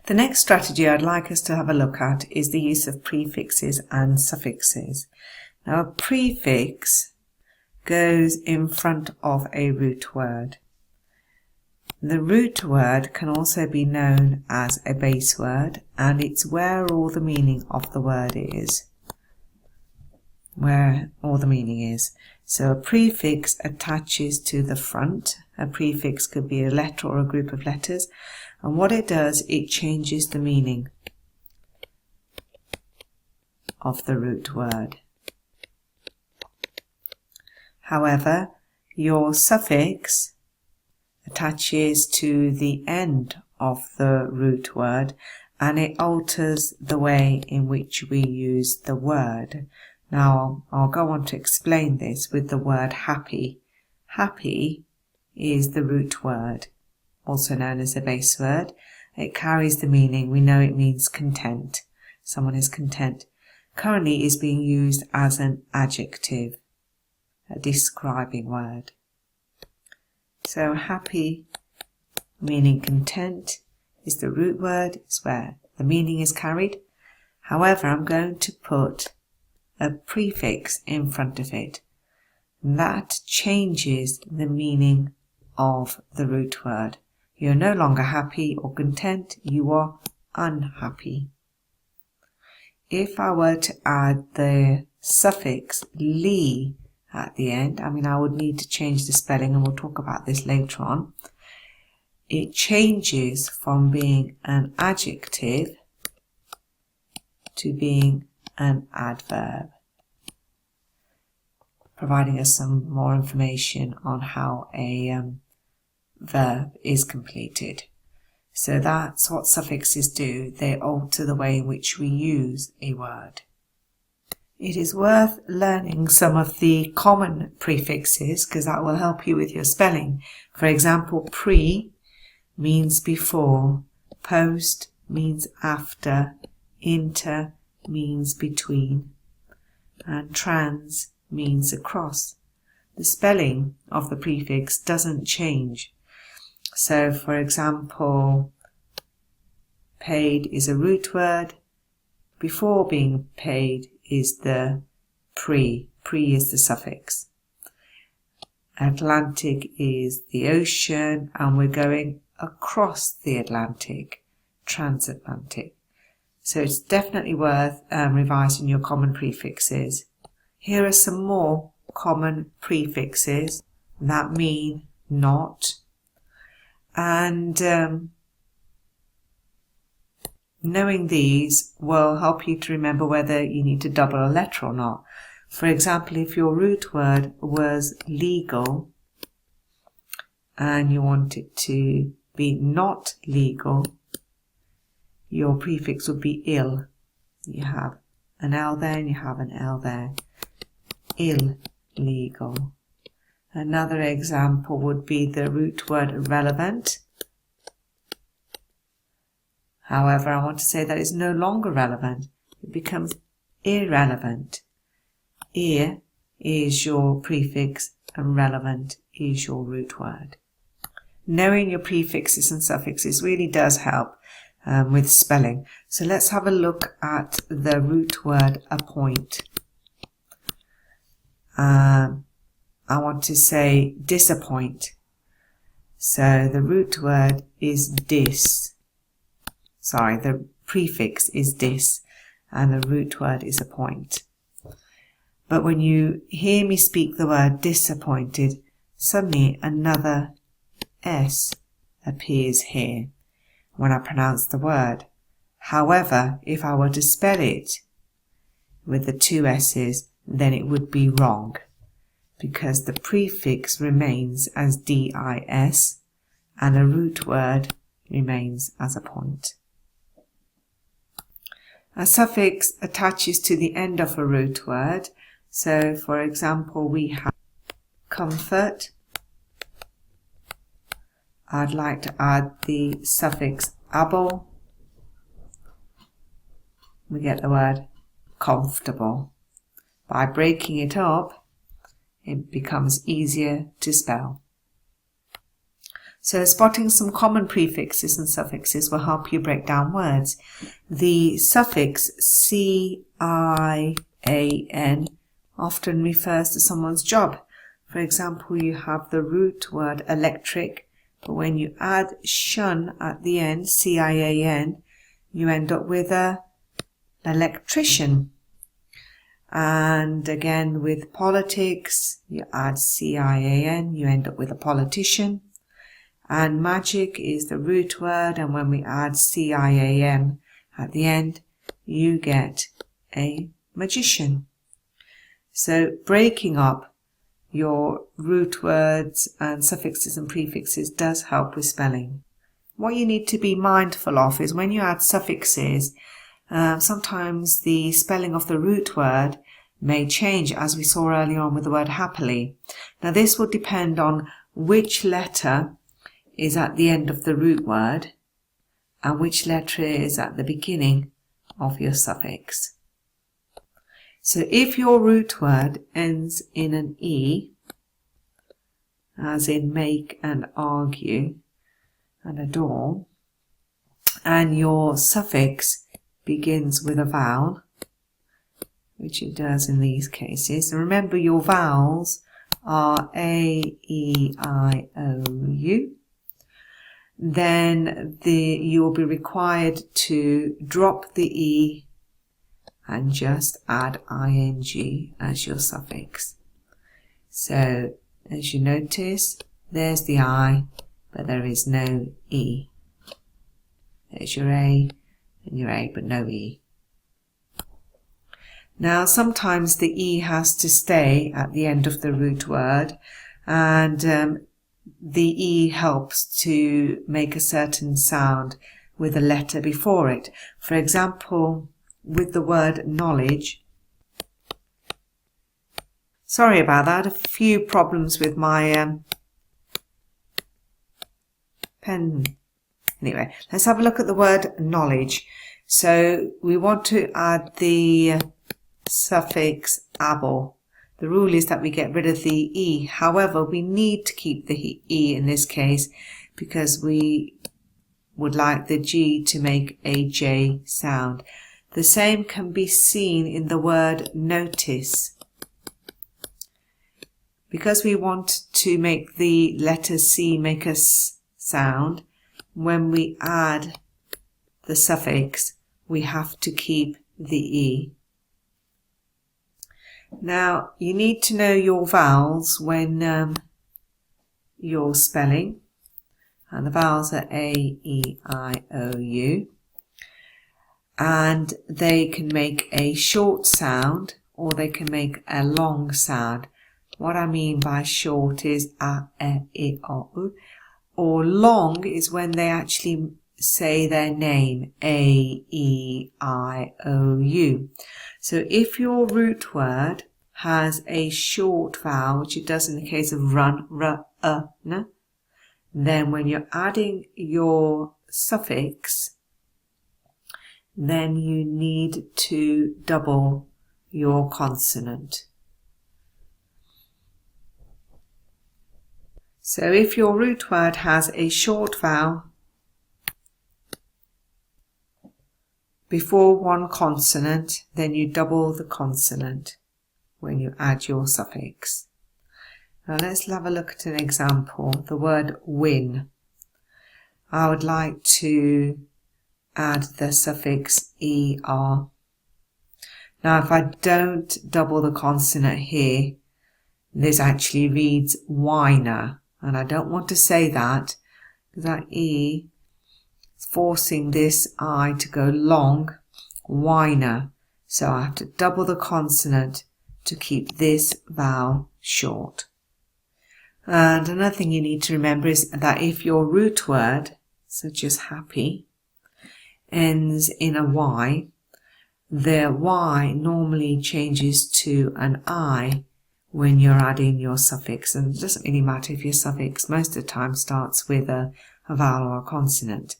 The next strategy I'd like us to have a look at is the use of prefixes and suffixes. Now, a prefix goes in front of a root word. The root word can also be known as a base word, and it's where all the meaning of the word is. Where all the meaning is. So a prefix attaches to the front. A prefix could be a letter or a group of letters, and what it does, it changes the meaning of the root word. However, your suffix attaches to the end of the root word, and it alters the way in which we use the word. Now, I'll go on to explain this with the word happy. Happy is the root word, also known as a base word. It carries the meaning, we know it means content. Someone is content. Currently is being used as an adjective, a describing word. So happy, meaning content, is the root word. It's where the meaning is carried. However, I'm going to put a prefix in front of it. That changes the meaning of the root word. You're no longer happy or content, you are unhappy. If I were to add the suffix "ly" at the end, I would need to change the spelling, and we'll talk about this later on. It changes from being an adjective to being an adverb, providing us some more information on how a verb is completed. So that's what suffixes do. They alter the way in which we use a word. It is worth learning some of the common prefixes because that will help you with your spelling. For example, pre means before, post means after, inter means between, and trans means across. The spelling of the prefix doesn't change. So, for example, paid is a root word. Before being paid is the pre. Pre is the suffix. Atlantic is the ocean, and we're going across the Atlantic, transatlantic. So it's definitely worth revising your common prefixes. Here are some more common prefixes that mean not, and knowing these will help you to remember whether you need to double a letter or not. For example, if your root word was legal and you want it to be not legal, your prefix would be ill. You have an L there and you have an L there. Illegal. Another example would be the root word relevant. However, I want to say that it's no longer relevant. It becomes irrelevant. Ir is your prefix and relevant is your root word. Knowing your prefixes and suffixes really does help with spelling. So let's have a look at the root word appoint. I want to say disappoint. So the root word is dis. Sorry, the prefix is dis and the root word is appoint. But when you hear me speak the word disappointed, suddenly another S appears here when I pronounce the word. However, if I were to spell it with the two S's, then it would be wrong because the prefix remains as dis and the root word remains as a point. A suffix attaches to the end of a root word. So, for example, we have comfort. I'd like to add the suffix able. We get the word comfortable. By breaking it up, it becomes easier to spell. So spotting some common prefixes and suffixes will help you break down words. The suffix C-I-A-N often refers to someone's job. For example, you have the root word electric, but when you add shun at the end, C-I-A-N, you end up with an electrician. And again with politics, you add C-I-A-N, you end up with a politician. And magic is the root word, and when we add C-I-A-M at the end, you get a magician. So breaking up your root words and suffixes and prefixes does help with spelling. What you need to be mindful of is when you add suffixes, sometimes the spelling of the root word may change, as we saw earlier on with the word happily. Now this will depend on which letter is at the end of the root word and which letter is at the beginning of your suffix. So if your root word ends in an E, as in make and argue and adore, and your suffix begins with a vowel, which it does in these cases. And remember, your vowels are A, E, I, O, U. Then you'll be required to drop the E and just add ing as your suffix. So as you notice, there's the I, but there is no E. There's your A and your A, but no E. Now sometimes the E has to stay at the end of the root word, and the E helps to make a certain sound with a letter before it. For example, with the word knowledge. Sorry about that, a few problems with my pen. Anyway, let's have a look at the word knowledge. So we want to add the suffix able. The rule is that we get rid of the E. However, we need to keep the E in this case because we would like the G to make a J sound. The same can be seen in the word notice. Because we want to make the letter C make a S sound, when we add the suffix, we have to keep the E. Now, you need to know your vowels when you're spelling. And the vowels are A, E, I, O, U. And they can make a short sound or they can make a long sound. What I mean by short is A, E, I, O, U. Or long is when they actually say their name, A, E, I, O, U. So if your root word has a short vowel, which it does in the case of run, n, then when you're adding your suffix, then you need to double your consonant. So if your root word has a short vowel before one consonant, then you double the consonant when you add your suffix. Now let's have a look at an example. The word win. I would like to add the suffix er. Now if I don't double the consonant here, this actually reads whiner, and I don't want to say that because that E is forcing this I to go long, whiner. So I have to double the consonant to keep this vowel short. And another thing you need to remember is that if your root word, such as happy, ends in a Y, the Y normally changes to an I when you're adding your suffix. And it doesn't really matter if your suffix most of the time starts with a vowel or a consonant.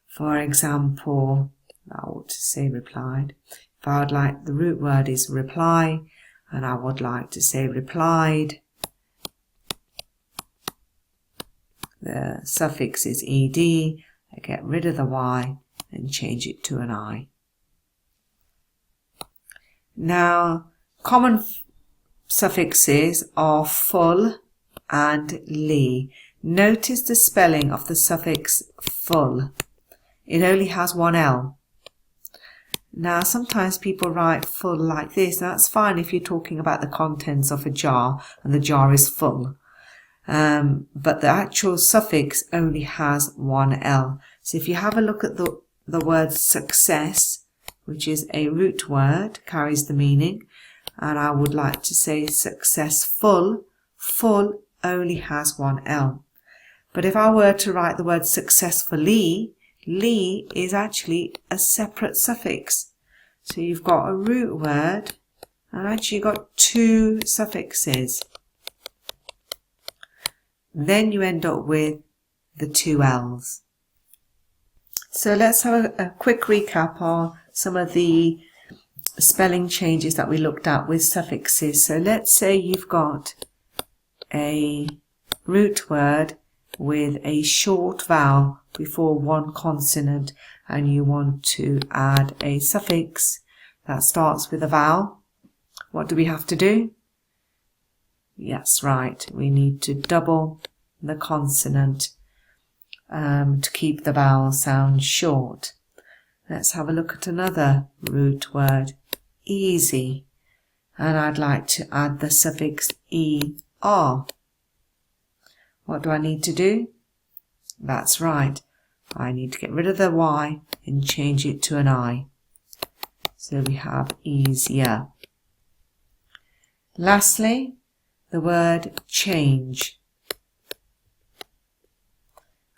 For example, I ought to say replied. If I would like, the root word is reply, and I would like to say replied, the suffix is ed, I get rid of the y and change it to an I. Now, common suffixes are full and ly. Notice the spelling of the suffix full. It only has one L. Now, sometimes people write full like this. That's fine if you're talking about the contents of a jar and the jar is full. But the actual suffix only has one L. So if you have a look at the word success, which is a root word, carries the meaning, and I would like to say successful, full only has one L. But if I were to write the word successfully, ly is actually a separate suffix. So you've got a root word and actually you've got two suffixes. Then you end up with the two L's. So let's have a quick recap on some of the spelling changes that we looked at with suffixes. So let's say you've got a root word with a short vowel before one consonant and you want to add a suffix that starts with a vowel. What do we have to do? Yes, right, we need to double the consonant to keep the vowel sound short. Let's have a look at another root word, easy, and I'd like to add the suffix er. What do I need to do? That's right, I need to get rid of the y and change it to an I. So we have easier. Lastly, the word change.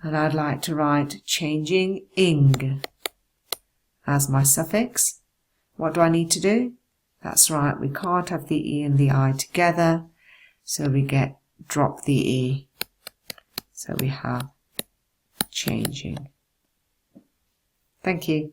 And I'd like to write changing ing as my suffix. What do I need to do? That's right, we can't have the e and the I together, so we drop the e. So we have changing. Thank you.